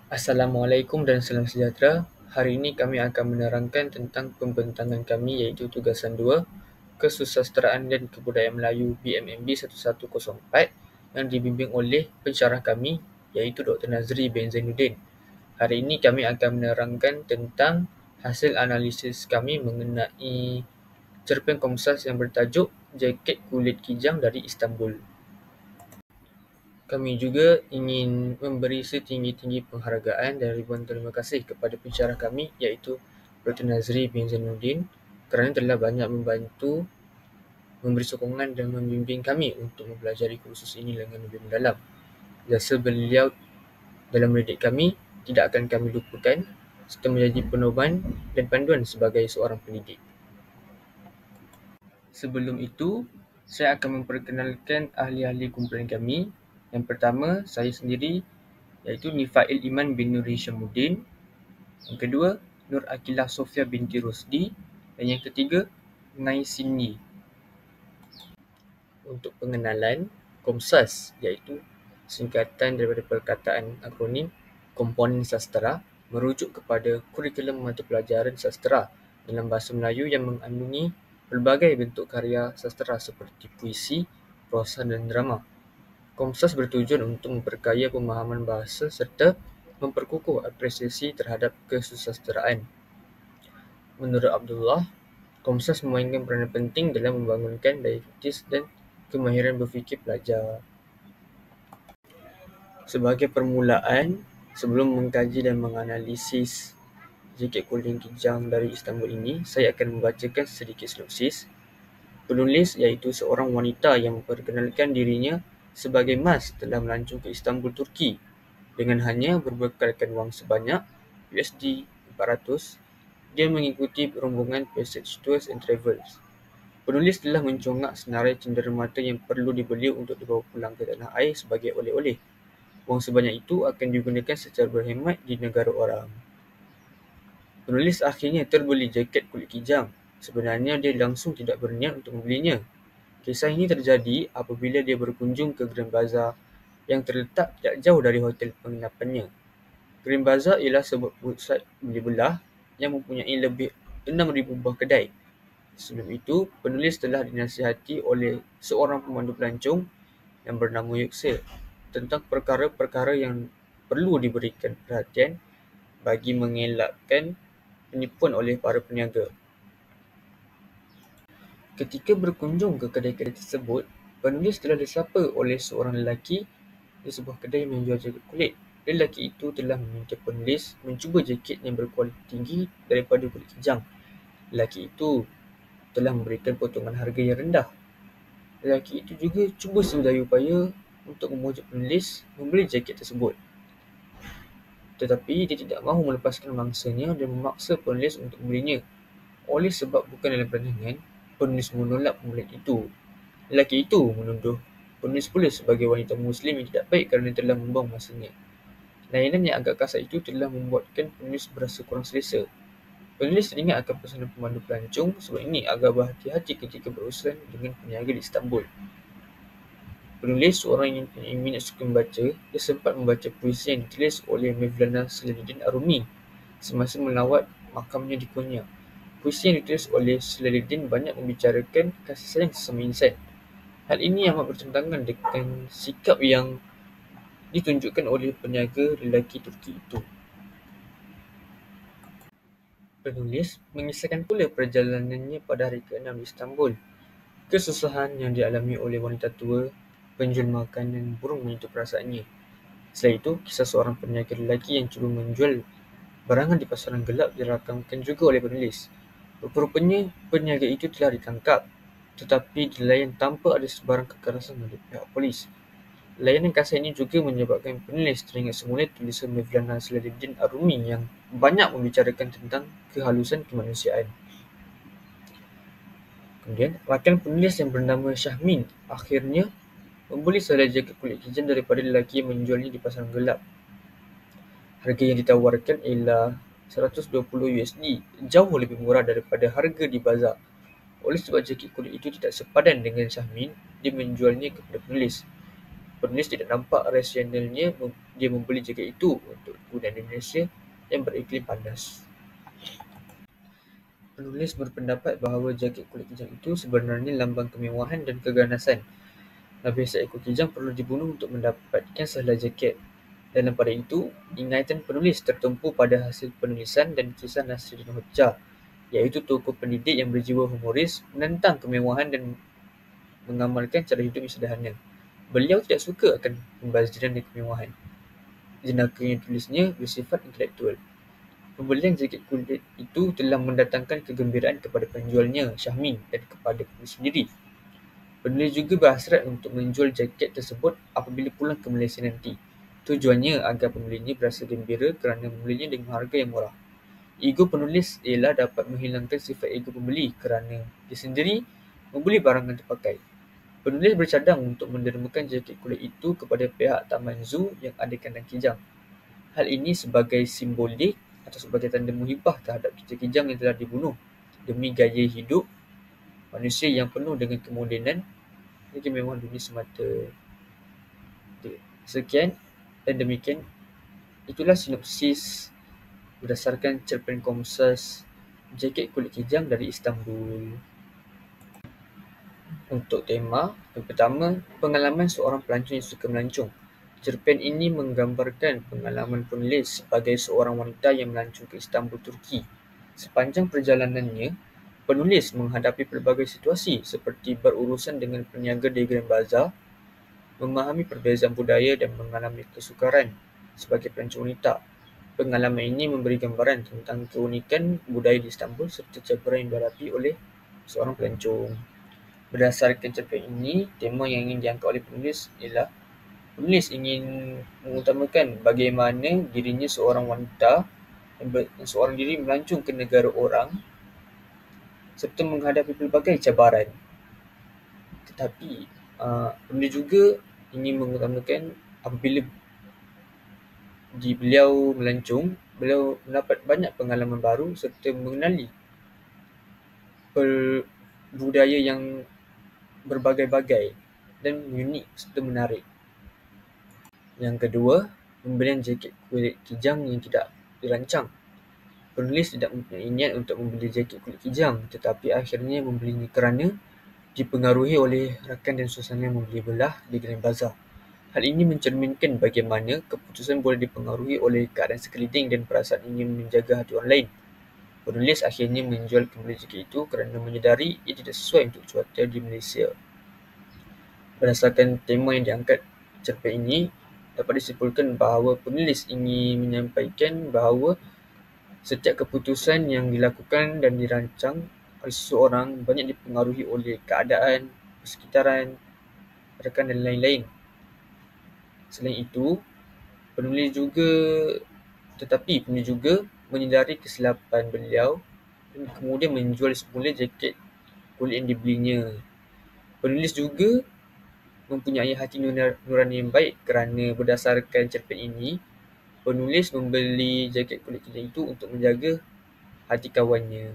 Assalamualaikum dan salam sejahtera. Hari ini kami akan menerangkan tentang pembentangan kami iaitu Tugasan 2, Kesusasteraan dan Kebudayaan Melayu BMMB 1104 yang dibimbing oleh pensyarah kami iaitu Dr. Nazri bin Zainuddin. Hari ini kami akan menerangkan tentang hasil analisis kami mengenai cerpen Komsas yang bertajuk Jaket Kulit Kijang dari Istanbul. Kami juga ingin memberi setinggi-tinggi penghargaan dan ribuan terima kasih kepada pensyarah kami iaitu Dr. Nazri bin Zainuddin kerana telah banyak membantu, memberi sokongan dan membimbing kami untuk mempelajari kursus ini dengan lebih mendalam. Jasa beliau dalam mendidik kami tidak akan kami lupakan serta menjadi pedoman dan panduan sebagai seorang pendidik. Sebelum itu, saya akan memperkenalkan ahli-ahli kumpulan kami. Yang pertama, saya sendiri iaitu Nifail Iman bin Nur Hishamuddin. Yang kedua, Nur Akilah Sofia binti Rosdi. Dan yang ketiga, Nai Sini. Untuk pengenalan, Komsas iaitu singkatan daripada perkataan akronim Komponen Sastera merujuk kepada kurikulum mata pelajaran sastera dalam bahasa Melayu yang mengandungi pelbagai bentuk karya sastera seperti puisi, prosa dan drama. Komsas bertujuan untuk memperkaya pemahaman bahasa serta memperkukuh apresiasi terhadap kesusasteraan. Menurut Abdullah, Komsas memainkan peranan penting dalam membangunkan daya kritis dan kemahiran berfikir pelajar. Sebagai permulaan, sebelum mengkaji dan menganalisis Jaket Kulit Kijang dari Istanbul ini, saya akan membacakan sedikit sinopsis. Penulis iaitu seorang wanita yang memperkenalkan dirinya sebagai Mas telah melancong ke Istanbul, Turki dengan hanya berbekalkan wang sebanyak USD 400. Dia mengikuti rombongan Passage Tours and Travels. Penulis telah mencongak senarai cenderamata yang perlu dibeli untuk dibawa pulang ke tanah air sebagai oleh-oleh. Wang sebanyak itu akan digunakan secara berhemat di negara orang. Penulis akhirnya terbeli jaket kulit kijang. Sebenarnya dia langsung tidak berniat untuk membelinya. Kisah ini terjadi apabila dia berkunjung ke Grand Bazaar yang terletak tidak jauh dari hotel penginapannya. Grand Bazaar ialah sebuah pusat beli belah yang mempunyai lebih 6,000 buah kedai. Sebelum itu, penulis telah dinasihati oleh seorang pemandu pelancong yang bernama Yuxel tentang perkara-perkara yang perlu diberikan perhatian bagi mengelakkan penipuan oleh para peniaga. Ketika berkunjung ke kedai-kedai tersebut, penulis telah disapa oleh seorang lelaki di sebuah kedai yang menjual jaket kulit. Lelaki itu telah meminta penulis mencuba jaket yang berkualiti tinggi daripada kulit kijang. Lelaki itu telah memberikan potongan harga yang rendah. Lelaki itu juga cuba sedaya upaya untuk memujuk penulis membeli jaket tersebut. Tetapi dia tidak mahu melepaskan mangsanya dan memaksa penulis untuk membelinya. Oleh sebab bukan dalam perancangan, penulis menolak pembelian itu. Lelaki itu menuduh penulis pula sebagai wanita Muslim yang tidak baik kerana telah membuang masanya. Layanan yang agak kasar itu telah membuatkan penulis berasa kurang selesa. Penulis teringat akan pesanan pemandu pelancong, sebab ini agak berhati-hati ketika berurusan dengan peniaga di Istanbul. Penulis seorang yang mempunyai minat suka membaca, dia sempat membaca puisi yang ditulis oleh Mevlana Selaluddin Arumi semasa melawat makamnya di Konya. Puisi yang ditulis oleh Selaluddin banyak membicarakan kasih sayang sesama insan. Hal ini amat bertentangan dengan sikap yang ditunjukkan oleh peniaga lelaki Turki itu. Penulis mengisahkan pula perjalanannya pada hari ke-6 di Istanbul, kesusahan yang dialami oleh wanita tua, penjual makanan burung menyentuh perasaannya. Selain itu, kisah seorang peniaga lelaki yang cuba menjual barangan di pasaran gelap dirakamkan juga oleh penulis. Rupa-rupanya peniaga itu telah ditangkap, tetapi dilayan tanpa ada sebarang kekerasan oleh pihak polis. Layanan kasar ini juga menyebabkan penulis teringat semula tulisan Mevlana Selaluddin Arumi yang banyak membicarakan tentang kehalusan kemanusiaan. Kemudian, rakan penulis yang bernama Syahmin akhirnya membeli sehelai jaket kulit kijang daripada lelaki yang menjualnya di pasaran gelap. Harga yang ditawarkan ialah $120, jauh lebih murah daripada harga di bazar. Oleh sebab jaket kulit itu tidak sepadan dengan Syahmin, dia menjualnya kepada penulis. penulis tidak nampak rasionalnya dia membeli jaket itu untuk kegunaan Indonesia yang beriklim panas. Penulis berpendapat bahawa jaket kulit kijang itu sebenarnya lambang kemewahan dan keganasan. Habis seekor kijang perlu dibunuh untuk mendapatkan sehelai jaket. Dalam pada itu, ingatan penulis tertumpu pada hasil penulisan dan kisah Nasruddin Hoja, iaitu tokoh pendidik yang berjiwa humoris, menentang kemewahan dan mengamalkan cara hidup yang sederhana. Beliau tidak suka akan pembaziran dan kemewahan. Jenaka yang ditulisnya bersifat intelektual. Pembelian jaket kulit itu telah mendatangkan kegembiraan kepada penjualnya, Syahmin, dan kepada penulis sendiri. Penulis juga berhasrat untuk menjual jaket tersebut apabila pulang ke Malaysia nanti. Tujuannya agar pembelinya berasa gembira kerana membelinya dengan harga yang murah. Ego penulis ialah dapat menghilangkan sifat ego pembeli kerana dia sendiri membeli barang yang terpakai. Penulis bercadang untuk mendermakan jaket kulit itu kepada pihak Taman Zoo yang ada kandang kijang. Hal ini sebagai simbolik atau sebagai tanda muhibah terhadap kijang-kijang yang telah dibunuh demi gaya hidup manusia yang penuh dengan kemodenan dan kemewahan dunia semata. Sekian dan demikian, itulah sinopsis berdasarkan cerpen Komsas Jaket Kulit Kijang dari Istanbul. Untuk tema, yang pertama, pengalaman seorang pelancong yang suka melancong. Cerpen ini menggambarkan pengalaman penulis sebagai seorang wanita yang melancong ke Istanbul, Turki. Sepanjang perjalanannya, penulis menghadapi pelbagai situasi seperti berurusan dengan peniaga di Grand Bazaar, memahami perbezaan budaya dan mengalami kesukaran sebagai pelancong wanita. Pengalaman ini memberi gambaran tentang keunikan budaya di Istanbul serta cabaran yang dihadapi oleh seorang pelancong. Berdasarkan cerpen ini, tema yang ingin diangkat oleh penulis ialah penulis ingin mengutamakan bagaimana dirinya seorang wanita yang seorang diri melancong ke negara orang serta menghadapi pelbagai cabaran. Tetapi penulis juga ingin mengutamakan apabila beliau melancong, beliau mendapat banyak pengalaman baru serta mengenali budaya yang berbagai-bagai dan unik serta menarik. Yang kedua, pembelian jaket kulit kijang yang tidak dirancang. Penulis tidak mempunyai niat untuk membeli jaket kulit kijang, tetapi akhirnya membelinya kerana dipengaruhi oleh rakan dan suasana yang membeli belah di Grand Bazaar. Hal ini mencerminkan bagaimana keputusan boleh dipengaruhi oleh keadaan sekeliling dan perasaan ingin menjaga hati orang lain. Penulis akhirnya menjual kembali jaket itu kerana menyedari ia tidak sesuai untuk cuaca di Malaysia. Berdasarkan tema yang diangkat cerpen ini, dapat disimpulkan bahawa penulis ingin menyampaikan bahawa setiap keputusan yang dilakukan dan dirancang oleh seseorang banyak dipengaruhi oleh keadaan, persekitaran, rakan dan lain-lain. Selain itu, penulis juga menyedari kesilapan beliau dan kemudian menjual semula jaket kulit yang dibelinya. Penulis juga mempunyai hati nurani yang baik kerana berdasarkan cerpen ini, penulis membeli jaket kulit kijang itu untuk menjaga hati kawannya.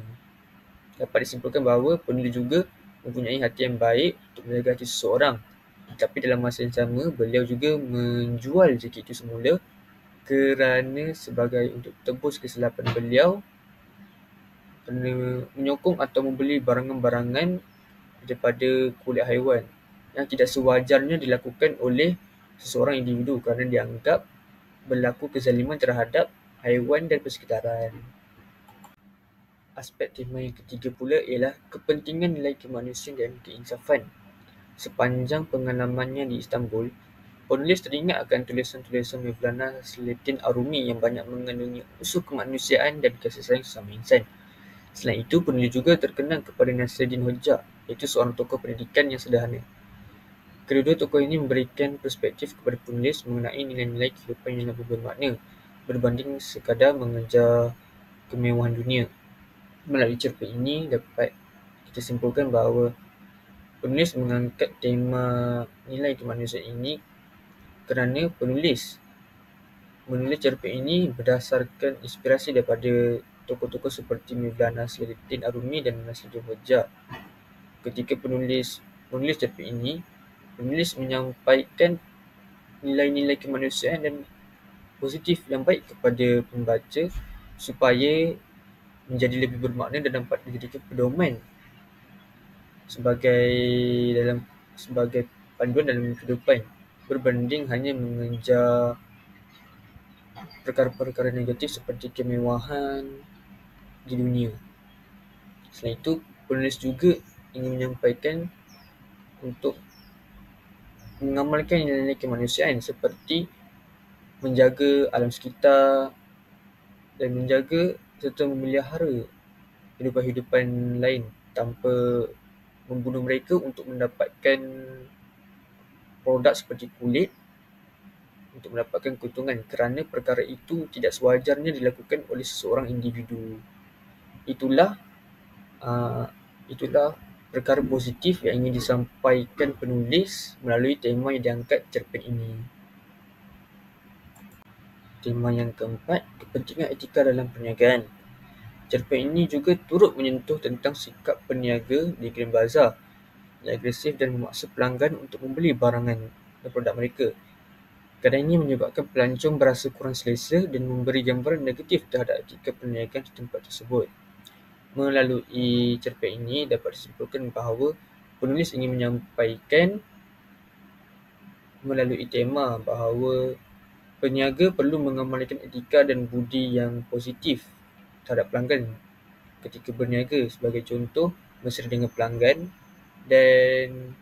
Dapat disimpulkan bahawa penulis juga mempunyai hati yang baik untuk menjaga hati seseorang. Tetapi dalam masa yang sama, beliau juga menjual jaket itu semula kerana sebagai untuk tebus kesilapan beliau kerana menyokong atau membeli barangan-barangan daripada kulit haiwan yang tidak sewajarnya dilakukan oleh seseorang individu kerana dianggap berlaku kezaliman terhadap haiwan dan persekitaran. Aspek tema yang ketiga pula ialah kepentingan nilai kemanusiaan dan keinsafan. Sepanjang pengalamannya di Istanbul, penulis teringat akan tulisan-tulisan Mevlana Selahattin Arumi yang banyak mengandungi unsur kemanusiaan dan kasih sayang sesama insan. Selain itu, penulis juga terkenang kepada Nasruddin Hoja, iaitu seorang tokoh pendidikan yang sederhana. Kedua-dua tokoh ini memberikan perspektif kepada penulis mengenai nilai-nilai kehidupan yang lebih bermakna berbanding sekadar mengejar kemewahan dunia. Melalui cerpen ini dapat kita simpulkan bahawa penulis mengangkat tema nilai kemanusiaan ini kerana penulis menulis cerpen ini berdasarkan inspirasi daripada tokoh-tokoh seperti Mevlana Selahattin Arumi dan Nasruddin Hoja. Ketika penulis cerpen ini, penulis menyampaikan nilai-nilai kemanusiaan dan positif yang baik kepada pembaca supaya menjadi lebih bermakna dan dapat dijadikan pedoman sebagai sebagai panduan dalam kehidupan, berbanding hanya mengejar perkara-perkara negatif seperti kemewahan di dunia. Selain itu, penulis juga ingin menyampaikan untuk mengamalkan nilai-nilai kemanusiaan seperti menjaga alam sekitar dan menjaga serta memelihara hidupan-hidupan lain tanpa membunuh mereka untuk mendapatkan produk seperti kulit untuk mendapatkan keuntungan, kerana perkara itu tidak sewajarnya dilakukan oleh seseorang individu. Itulah perkara positif yang ingin disampaikan penulis melalui tema yang diangkat cerpen ini. Tema yang keempat, kepentingan etika dalam perniagaan. Cerpen ini juga turut menyentuh tentang sikap peniaga di Grand Bazaar yang agresif dan memaksa pelanggan untuk membeli barangan dan produk mereka. Keadaan ini menyebabkan pelancong berasa kurang selesa dan memberi gambaran negatif terhadap etika perniagaan di tempat tersebut. Melalui cerpen ini dapat disimpulkan bahawa penulis ingin menyampaikan melalui tema bahawa peniaga perlu mengamalkan etika dan budi yang positif terhadap pelanggan ketika berniaga, sebagai contoh mesra dengan pelanggan dan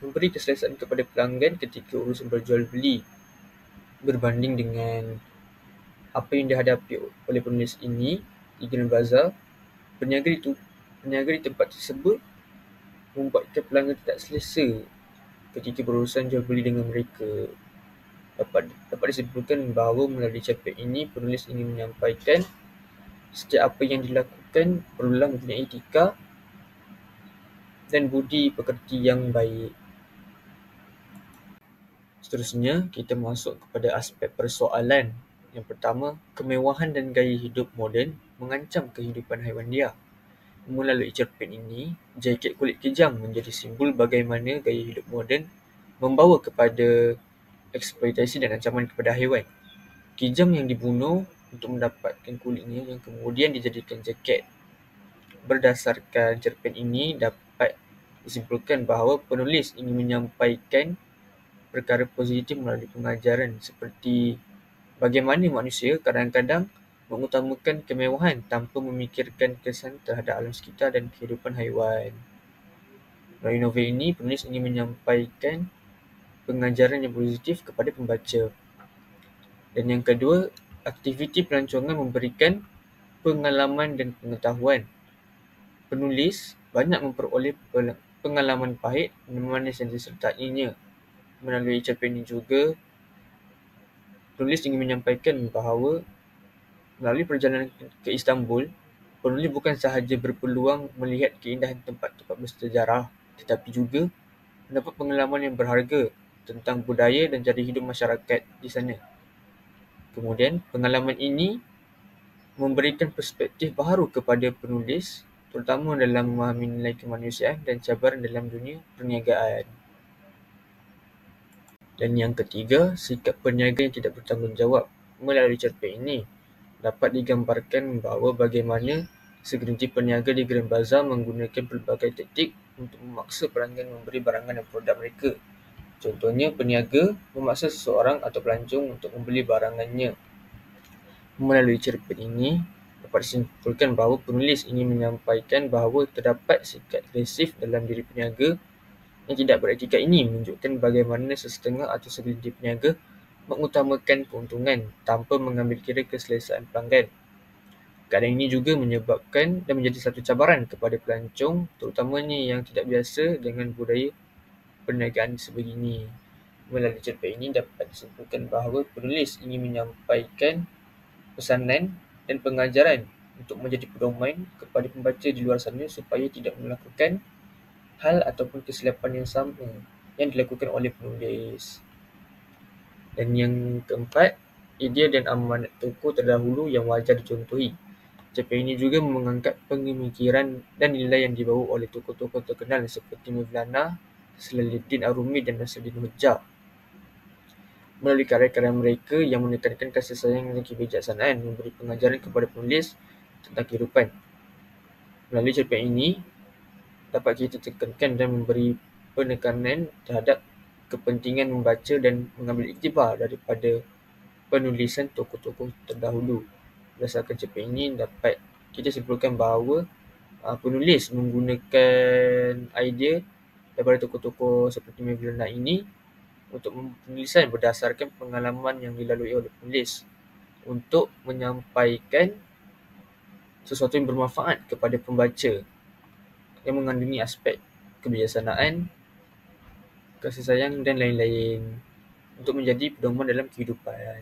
memberi keselesaan kepada pelanggan ketika urusan berjual beli, berbanding dengan apa yang dihadapi oleh penulis ini di Grand Bazaar. Peniaga di tempat tersebut membuatkan pelanggan tidak selesa ketika berurusan jual beli dengan mereka. Dapat disimpulkan bahawa melalui cerpen ini penulis ingin menyampaikan setiap apa yang dilakukan perlulah mempunyai etika dan budi pekerti yang baik. Seterusnya, kita masuk kepada aspek persoalan. Yang pertama, kemewahan dan gaya hidup moden mengancam kehidupan haiwan liar. Melalui cerpen ini, jaket kulit kejam menjadi simbol bagaimana gaya hidup moden membawa kepada eksploitasi dan ancaman kepada haiwan. Kijang yang dibunuh untuk mendapatkan kulitnya yang kemudian dijadikan jaket. Berdasarkan cerpen ini, dapat disimpulkan bahawa penulis ingin menyampaikan perkara positif melalui pengajaran seperti bagaimana manusia kadang-kadang mengutamakan kemewahan tanpa memikirkan kesan terhadap alam sekitar dan kehidupan haiwan. Melalui novel ini, penulis ingin menyampaikan pengajaran yang positif kepada pembaca. Dan yang kedua, aktiviti pelancongan memberikan pengalaman dan pengetahuan. Penulis banyak memperoleh pengalaman pahit dan manis yang disertainya. Melalui cerpen ini juga, penulis ingin menyampaikan bahawa melalui perjalanan ke Istanbul, penulis bukan sahaja berpeluang melihat keindahan tempat-tempat bersejarah, tetapi juga mendapat pengalaman yang berharga tentang budaya dan cara hidup masyarakat di sana. Kemudian, pengalaman ini memberikan perspektif baharu kepada penulis, terutama dalam memahami nilai kemanusiaan dan cabaran dalam dunia perniagaan. Dan yang ketiga, sikap peniaga yang tidak bertanggungjawab. Melalui cerpen ini, dapat digambarkan bahawa bagaimana segelintir peniaga di Grand Bazaar menggunakan pelbagai taktik untuk memaksa pelanggan memberi barangan dan produk mereka. Contohnya, peniaga memaksa seseorang atau pelancong untuk membeli barangannya. Melalui cerpen ini, dapat disimpulkan bahawa penulis ingin menyampaikan bahawa terdapat sikap agresif dalam diri peniaga yang tidak beretika. Ini menunjukkan bagaimana sesetengah atau segelintir peniaga mengutamakan keuntungan tanpa mengambil kira keselesaan pelanggan. Keadaan ini juga menyebabkan dan menjadi satu cabaran kepada pelancong, terutamanya yang tidak biasa dengan budaya perniagaan sebegini. Melalui cerpen ini dapat disimpulkan bahawa penulis ingin menyampaikan pesanan dan pengajaran untuk menjadi pedoman kepada pembaca di luar sana supaya tidak melakukan hal ataupun kesilapan yang sama yang dilakukan oleh penulis. Dan yang keempat, idea dan amanat tokoh terdahulu yang wajar dicontohi. Cerpen ini juga mengangkat pemikiran dan nilai yang dibawa oleh tokoh-tokoh terkenal seperti Mevlana Selaluddin Arumi dan Nasruddin Hujjah. Melalui karya-karya mereka yang menekankan kasih sayang dan kebijaksanaan, memberi pengajaran kepada penulis tentang kehidupan. Melalui cerpen ini, dapat kita tekankan dan memberi penekanan terhadap kepentingan membaca dan mengambil iktibar daripada penulisan tokoh-tokoh terdahulu. Berdasarkan cerpen ini, dapat kita simpulkan bahawa penulis menggunakan idea daripada tokoh-tokoh seperti Mevlana ini untuk penulisan berdasarkan pengalaman yang dilalui oleh penulis untuk menyampaikan sesuatu yang bermanfaat kepada pembaca yang mengandungi aspek kebijaksanaan, kasih sayang dan lain-lain untuk menjadi pedoman dalam kehidupan.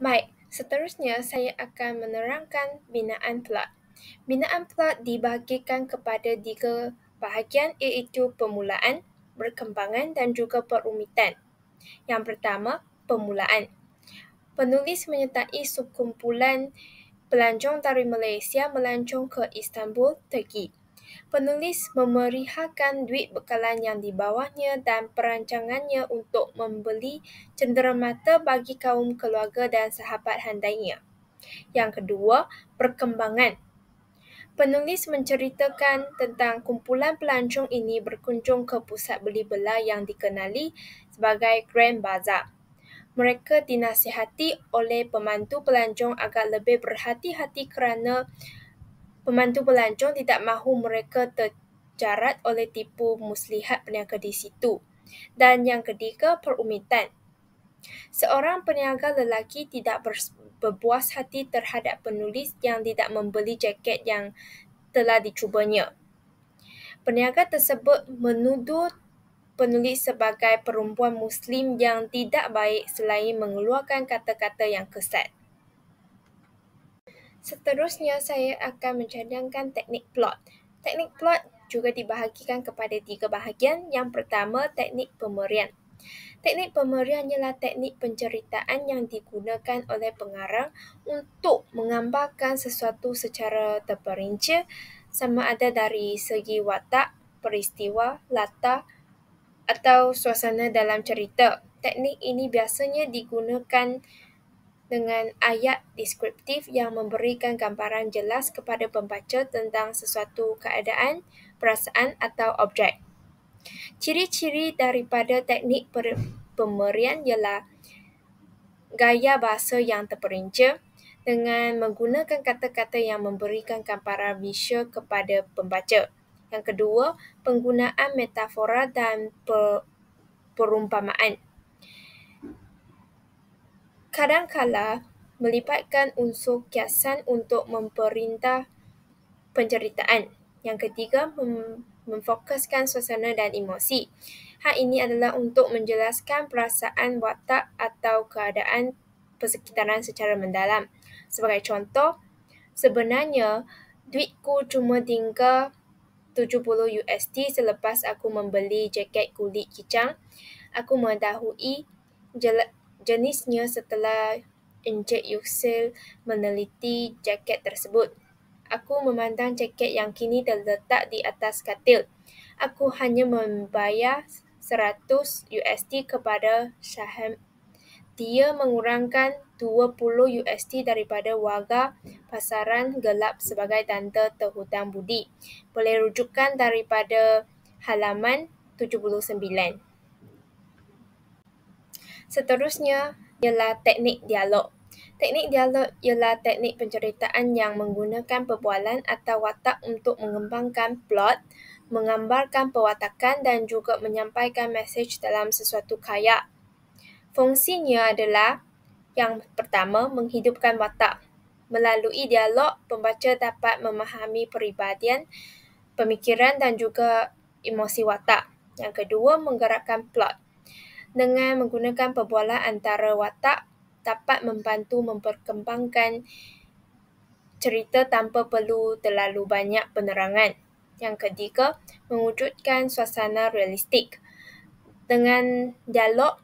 Baik, seterusnya saya akan menerangkan binaan plot. Binaan plot dibahagikan kepada 3 bahagian iaitu permulaan, perkembangan dan juga perumitan. Yang pertama, permulaan. Penulis menyertai sekumpulan pelancong dari Malaysia melancong ke Istanbul, Turki. Penulis memeriahkan duit bekalan yang dibawanya dan perancangannya untuk membeli cenderamata bagi kaum keluarga dan sahabat handainya. Yang kedua, perkembangan. Penulis menceritakan tentang kumpulan pelancong ini berkunjung ke pusat beli belah yang dikenali sebagai Grand Bazaar. Mereka dinasihati oleh pemandu pelancong agar lebih berhati-hati kerana pemandu pelancong tidak mahu mereka terjarat oleh tipu muslihat peniaga di situ. Dan yang ketiga, perumitan. Seorang peniaga lelaki tidak berpuas hati terhadap penulis yang tidak membeli jaket yang telah dicubanya. Peniaga tersebut menuduh penulis sebagai perempuan Muslim yang tidak baik selain mengeluarkan kata-kata yang kesat. Seterusnya, saya akan mencadangkan teknik plot. Teknik plot juga dibahagikan kepada 3 bahagian. Yang pertama, teknik pemerian. Teknik pemerian ialah teknik penceritaan yang digunakan oleh pengarang untuk menggambarkan sesuatu secara terperinci sama ada dari segi watak, peristiwa, latar atau suasana dalam cerita. Teknik ini biasanya digunakan dengan ayat deskriptif yang memberikan gambaran jelas kepada pembaca tentang sesuatu keadaan, perasaan atau objek. Ciri-ciri daripada teknik pemerian ialah gaya bahasa yang terperinci dengan menggunakan kata-kata yang memberikan gambaran visual kepada pembaca. Yang kedua, penggunaan metafora dan perumpamaan. Kadang-kala melibatkan unsur kiasan untuk memperindah penceritaan. Yang ketiga, memfokuskan suasana dan emosi. Hal ini adalah untuk menjelaskan perasaan, watak atau keadaan persekitaran secara mendalam. Sebagai contoh, sebenarnya duitku cuma tinggal $70 selepas aku membeli jaket kulit kicang. Aku mendahului jenisnya setelah Encik Yusil meneliti jaket tersebut. Aku memandang jaket yang kini terletak di atas katil. Aku hanya membayar $100 kepada saham. Dia mengurangkan $20 daripada warga pasaran gelap sebagai tanda terhutang budi. Boleh rujukan daripada halaman 79. Seterusnya ialah teknik dialog. Teknik dialog ialah teknik penceritaan yang menggunakan perbualan atau watak untuk mengembangkan plot, menggambarkan perwatakan dan juga menyampaikan mesej dalam sesuatu karya. Fungsinya adalah yang pertama, menghidupkan watak. Melalui dialog, pembaca dapat memahami peribadian, pemikiran dan juga emosi watak. Yang kedua, menggerakkan plot. Dengan menggunakan perbualan antara watak, dapat membantu memperkembangkan cerita tanpa perlu terlalu banyak penerangan. Yang ketiga, mewujudkan suasana realistik. Dengan dialog,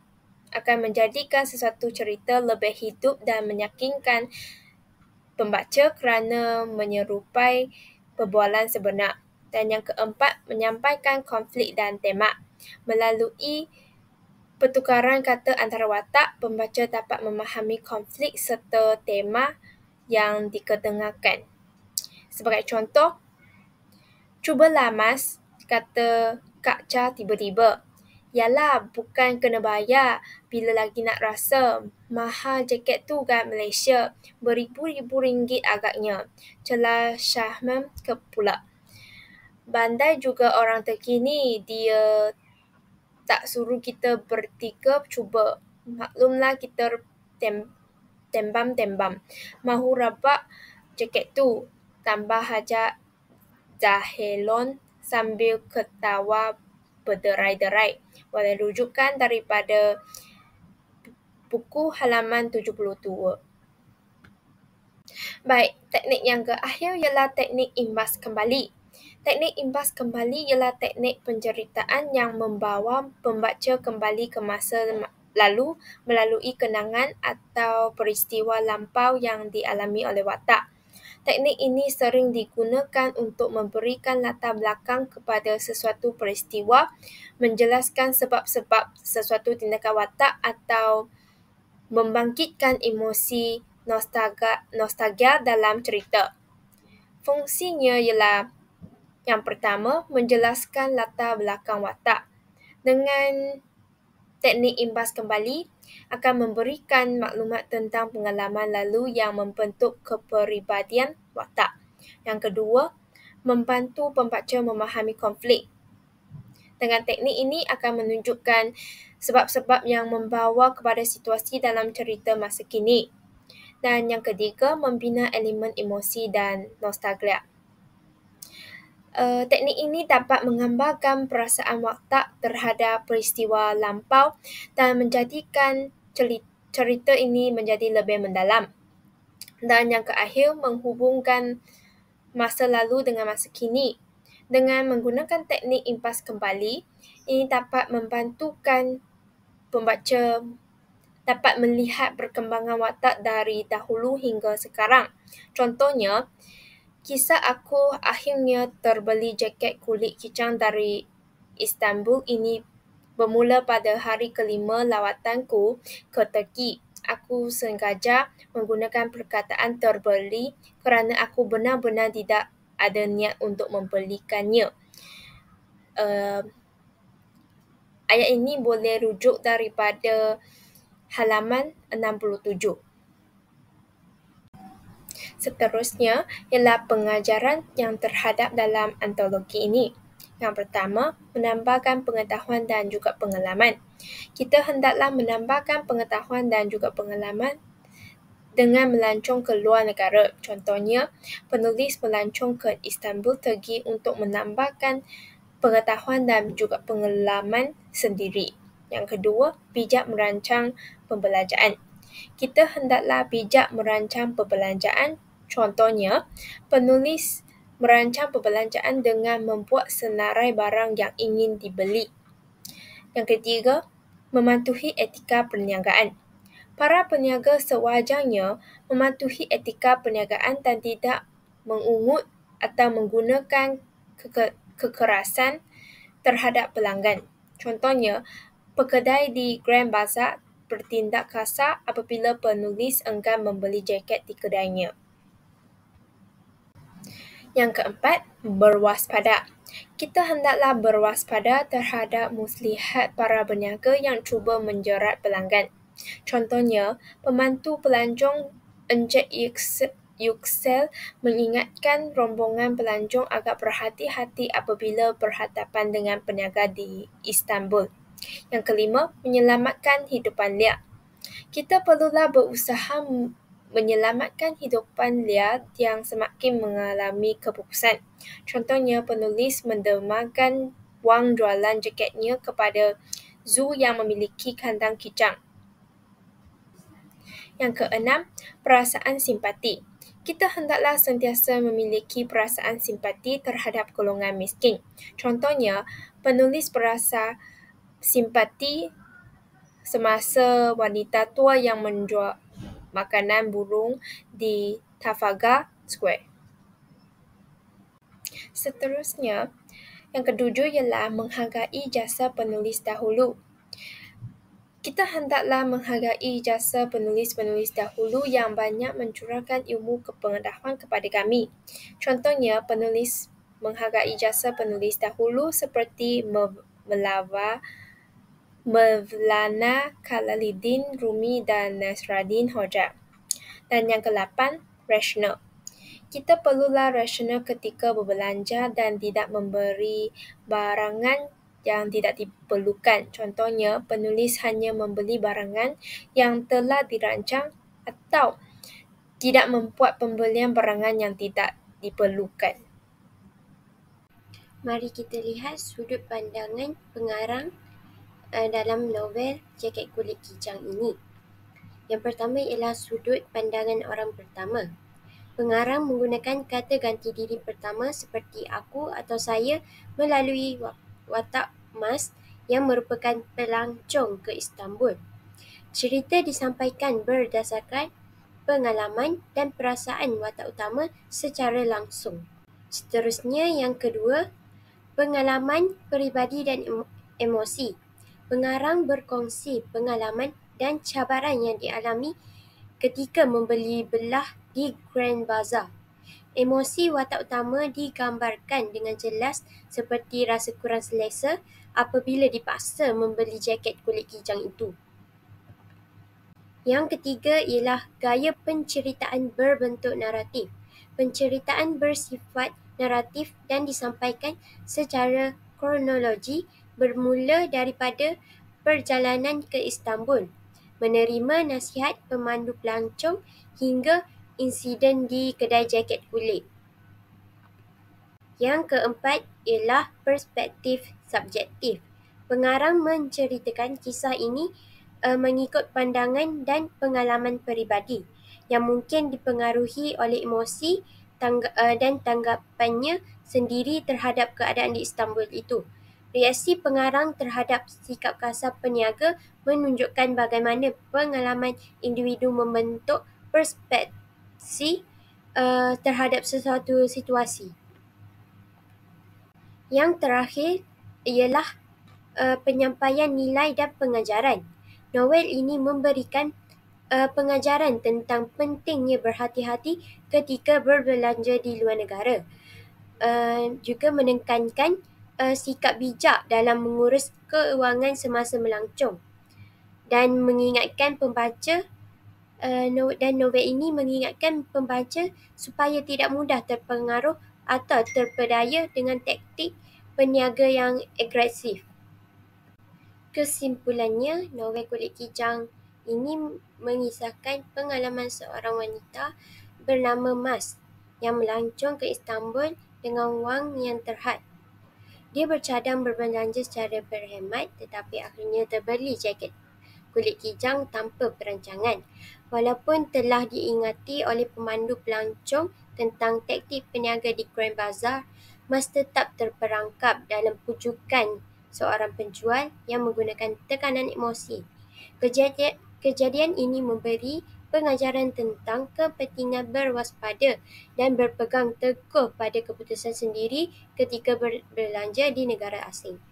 akan menjadikan sesuatu cerita lebih hidup dan meyakinkan pembaca kerana menyerupai perbualan sebenar. Dan yang keempat, menyampaikan konflik dan tema. Melalui pertukaran kata antara watak, pembaca dapat memahami konflik serta tema yang dikedengarkan. Sebagai contoh, cubalah Mas, kata Kak Cha tiba-tiba. Yalah, bukan kena bayar. Bila lagi nak rasa. Mahal jaket tu kat Malaysia. Beribu-ribu ringgit agaknya. Celah Syahman pula. Bandai juga orang Turki ni. Dia tak suruh kita bertiga cuba. Maklumlah kita tembam-tembam. Mahu rabak jaket tu. Tambah Hajar Zahilon sambil ketawa berderai-derai. Boleh rujukan daripada buku halaman 72. Baik, teknik yang terakhir ialah teknik imbas kembali. Teknik imbas kembali ialah teknik penceritaan yang membawa pembaca kembali ke masa lalu melalui kenangan atau peristiwa lampau yang dialami oleh watak. Teknik ini sering digunakan untuk memberikan latar belakang kepada sesuatu peristiwa, menjelaskan sebab-sebab sesuatu tindakan watak atau membangkitkan emosi nostalgia dalam cerita. Fungsinya ialah yang pertama, menjelaskan latar belakang watak. Dengan teknik imbas kembali akan memberikan maklumat tentang pengalaman lalu yang membentuk kepribadian watak. Yang kedua, membantu pembaca memahami konflik. Dengan teknik ini akan menunjukkan sebab-sebab yang membawa kepada situasi dalam cerita masa kini. Dan yang ketiga, membina elemen emosi dan nostalgia. Teknik ini dapat menggambarkan perasaan watak terhadap peristiwa lampau dan menjadikan cerita ini menjadi lebih mendalam. Dan yang terakhir, menghubungkan masa lalu dengan masa kini. Dengan menggunakan teknik impas kembali, ini dapat membantukan pembaca dapat melihat perkembangan watak dari dahulu hingga sekarang. Contohnya, kisah aku akhirnya terbeli jaket kulit kicang dari Istanbul ini bermula pada hari kelima lawatanku ke Turki. Aku sengaja menggunakan perkataan terbeli kerana aku benar-benar tidak ada niat untuk membelikannya. Ayat ini boleh rujuk daripada halaman 67. Seterusnya ialah pengajaran yang terhadap dalam antologi ini. Yang pertama, menambahkan pengetahuan dan juga pengalaman. Kita hendaklah menambahkan pengetahuan dan juga pengalaman dengan melancong ke luar negara. Contohnya, penulis melancong ke Istanbul, Turki untuk menambahkan pengetahuan dan juga pengalaman sendiri. Yang kedua, bijak merancang pembelanjaan. Kita hendaklah bijak merancang perbelanjaan. Contohnya, penulis merancang perbelanjaan dengan membuat senarai barang yang ingin dibeli. Yang ketiga, mematuhi etika perniagaan. Para peniaga sewajarnya mematuhi etika perniagaan dan tidak mengungut atau menggunakan kekerasan terhadap pelanggan. Contohnya, pekedai di Grand Bazaar bertindak kasar apabila penulis enggan membeli jaket di kedainya. Yang keempat, berwaspada. Kita hendaklah berwaspada terhadap muslihat para peniaga yang cuba menjerat pelanggan. Contohnya, pembantu pelancong Encik Yüksel mengingatkan rombongan pelancong agar berhati-hati apabila berhadapan dengan peniaga di Istanbul. Yang kelima, menyelamatkan hidupan liar. Kita perlulah berusaha menyelamatkan hidupan liar yang semakin mengalami kepupusan. Contohnya, penulis mendermakan wang jualan jaketnya kepada zoo yang memiliki kandang kicang. Yang keenam, perasaan simpati. Kita hendaklah sentiasa memiliki perasaan simpati terhadap golongan miskin. Contohnya, penulis berasa simpati semasa wanita tua yang menjual makanan burung di Trafalgar Square. Seterusnya, yang ketujuh ialah menghargai jasa penulis dahulu. Kita hendaklah menghargai jasa penulis-penulis dahulu yang banyak mencurahkan ilmu kepengetahuan kepada kami. Contohnya, penulis menghargai jasa penulis dahulu seperti Mevlana Khalidin Rumi dan Nasruddin Hoja. Dan yang ke-8, rasional. Kita perlulah rasional ketika berbelanja dan tidak memberi barangan yang tidak diperlukan. Contohnya, penulis hanya membeli barangan yang telah dirancang atau tidak membuat pembelian barangan yang tidak diperlukan. Mari kita lihat sudut pandangan pengarang dalam novel Jaket Kulit Kijang ini. Yang pertama ialah sudut pandangan orang pertama. Pengarang menggunakan kata ganti diri pertama seperti aku atau saya melalui watak Mas yang merupakan pelancong ke Istanbul. Cerita disampaikan berdasarkan pengalaman dan perasaan watak utama secara langsung. Seterusnya, yang kedua, pengalaman peribadi dan emosi. Pengarang berkongsi pengalaman dan cabaran yang dialami ketika membeli belah di Grand Bazaar. Emosi watak utama digambarkan dengan jelas seperti rasa kurang selesa apabila dipaksa membeli jaket kulit kijang itu. Yang ketiga ialah gaya penceritaan berbentuk naratif. Penceritaan bersifat naratif dan disampaikan secara kronologi bermula daripada perjalanan ke Istanbul, menerima nasihat pemandu pelancong hingga insiden di kedai jaket kulit. Yang keempat ialah perspektif subjektif. Pengarang menceritakan kisah ini mengikut pandangan dan pengalaman peribadi yang mungkin dipengaruhi oleh emosi dan tanggapannya sendiri terhadap keadaan di Istanbul itu. Reaksi pengarang terhadap sikap kasar peniaga menunjukkan bagaimana pengalaman individu membentuk perspektif terhadap sesuatu situasi. Yang terakhir ialah penyampaian nilai dan pengajaran. Novel ini memberikan pengajaran tentang pentingnya berhati-hati ketika berbelanja di luar negara. Juga menekankan sikap bijak dalam mengurus keuangan semasa melancong dan mengingatkan pembaca dan novel ini mengingatkan pembaca supaya tidak mudah terpengaruh atau terpedaya dengan taktik peniaga yang agresif. Kesimpulannya, novel Kulit Kijang ini mengisahkan pengalaman seorang wanita bernama Mas yang melancong ke Istanbul dengan wang yang terhad. Dia bercadang berbelanja secara berhemat tetapi akhirnya terbeli jaket kulit kijang tanpa perancangan. Walaupun telah diingati oleh pemandu pelancong tentang taktik peniaga di Grand Bazaar, Mas tetap terperangkap dalam pujukan seorang penjual yang menggunakan tekanan emosi. Kejadian ini memberi pengajaran tentang kepentingan berwaspada dan berpegang teguh pada keputusan sendiri ketika berbelanja di negara asing.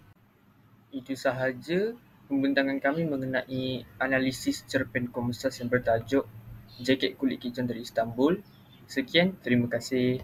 Itu sahaja pembintangan kami mengenai analisis cerpen komersial yang bertajuk Jaket Kulit Kijang dari Istanbul. Sekian, terima kasih.